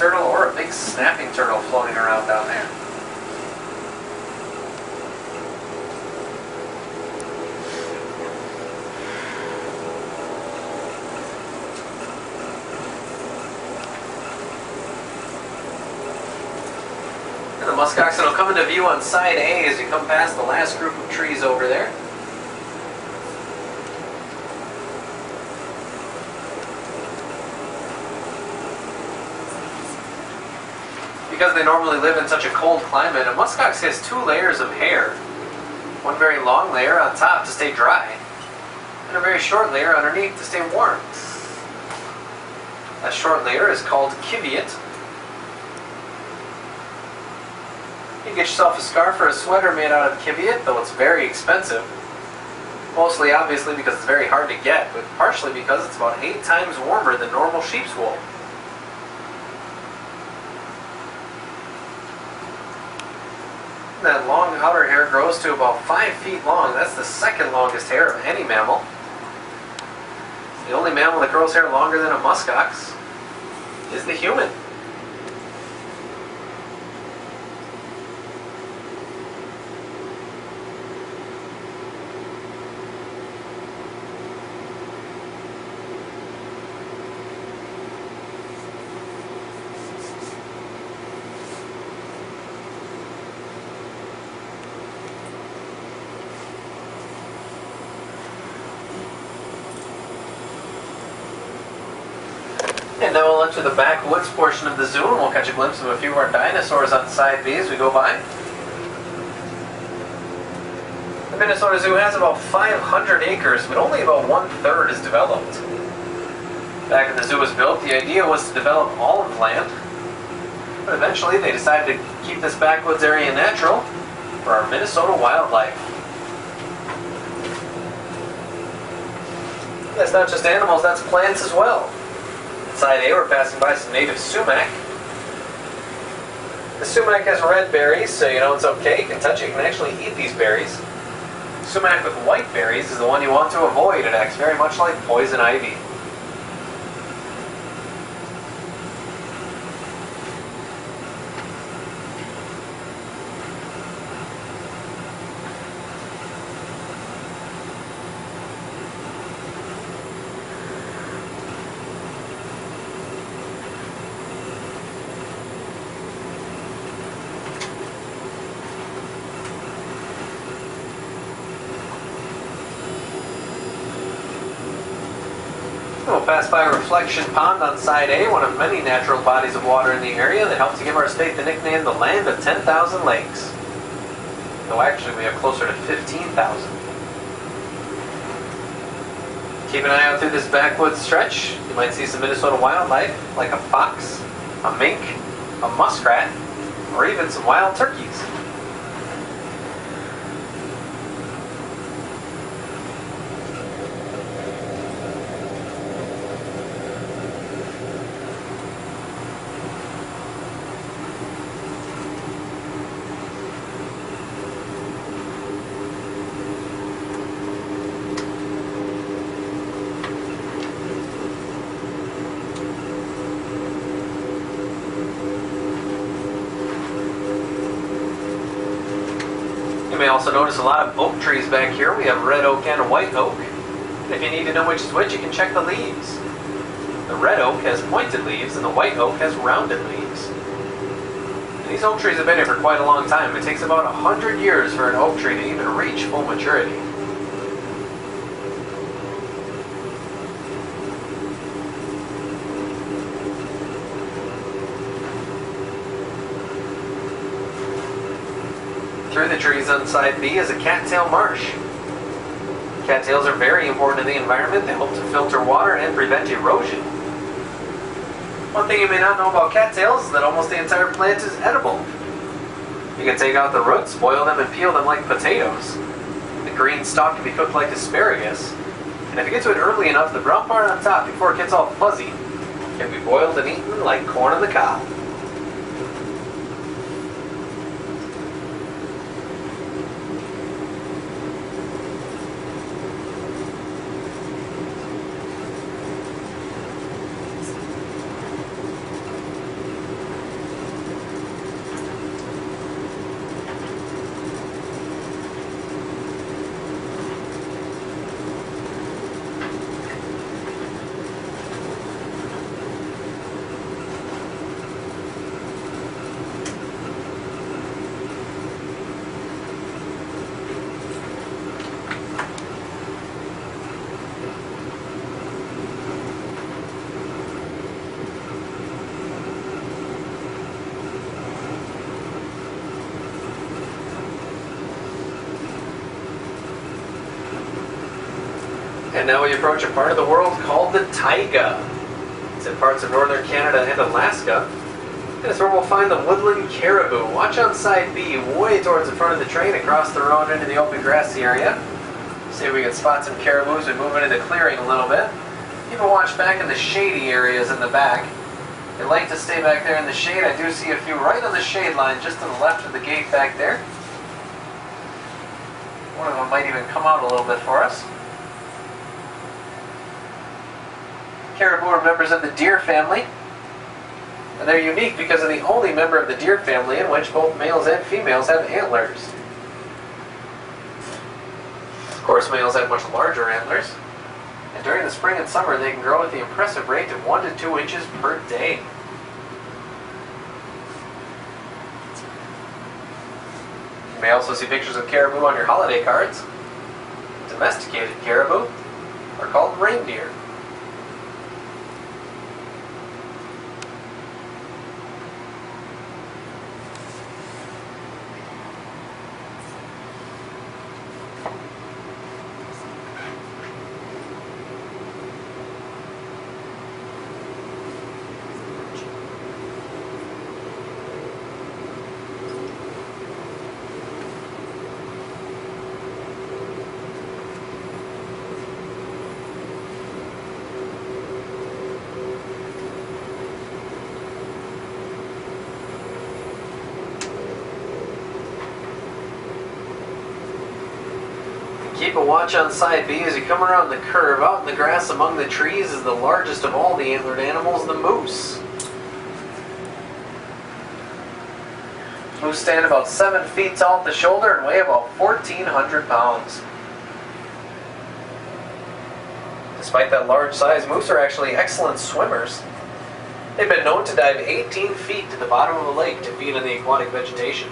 turtle or a big snapping turtle floating around down there. And the muskoxen will come into view on side A as you come past the last group of trees over there. Because they normally live in such a cold climate, a muskox has two layers of hair. One very long layer on top to stay dry, and a very short layer underneath to stay warm. That short layer is called civeate. You can get yourself a scarf or a sweater made out of civeate, though it's very expensive. Mostly obviously because it's very hard to get, but partially because it's about 8 times warmer than normal sheep's wool. That long outer hair grows to about 5 feet long. That's the second longest hair of any mammal. The only mammal that grows hair longer than a muskox is the human. And now we'll enter the backwoods portion of the zoo, and we'll catch a glimpse of a few of our dinosaurs on side B as we go by. The Minnesota Zoo has about 500 acres, but only about 1/3 is developed. Back when the zoo was built, the idea was to develop all of the land, but eventually they decided to keep this backwoods area natural for our Minnesota wildlife. That's not just animals, that's plants as well. Side A, we're passing by some native sumac. The sumac has red berries, so you know it's okay. You can touch it, you can actually eat these berries. Sumac with white berries is the one you want to avoid. It acts very much like poison ivy. We'll pass by Reflection Pond on side A, one of many natural bodies of water in the area that helped to give our state the nickname the Land of 10,000 Lakes. Though actually we have closer to 15,000. Keep an eye out through this backwoods stretch. You might see some Minnesota wildlife like a fox, a mink, a muskrat, or even some wild turkeys. You may also notice a lot of oak trees back here. We have red oak and a white oak. And if you need to know which is which, you can check the leaves. The red oak has pointed leaves and the white oak has rounded leaves. And these oak trees have been here for quite a long time. It takes about 100 years for an oak tree to even reach full maturity. Through the trees on side B is a cattail marsh. Cattails are very important in the environment. They help to filter water and prevent erosion. One thing you may not know about cattails is that almost the entire plant is edible. You can take out the roots, boil them, and peel them like potatoes. The green stalk can be cooked like asparagus. And if you get to it early enough, the brown part on top, before it gets all fuzzy, can be boiled and eaten like corn on the cob. And now we approach a part of the world called the taiga. It's in parts of northern Canada and Alaska. And it's where we'll find the woodland caribou. Watch on side B, way towards the front of the train, across the road into the open grassy area. See if we can spot some caribou as we move into the clearing a little bit. Keep a watch back in the shady areas in the back. They like to stay back there in the shade. I do see a few right on the shade line, just to the left of the gate back there. One of them might even come out a little bit for us. Caribou are members of the deer family. And they're unique because they're the only member of the deer family in which both males and females have antlers. Of course, males have much larger antlers. And during the spring and summer, they can grow at the impressive rate of 1 to 2 inches per day. You may also see pictures of caribou on your holiday cards. Domesticated caribou are called reindeer. Keep a watch on side B as you come around the curve. Out in the grass among the trees is the largest of all the antlered animals, the moose. Moose stand about 7 feet tall at the shoulder and weigh about 1,400 pounds. Despite that large size, moose are actually excellent swimmers. They've been known to dive 18 feet to the bottom of a lake to feed on the aquatic vegetation.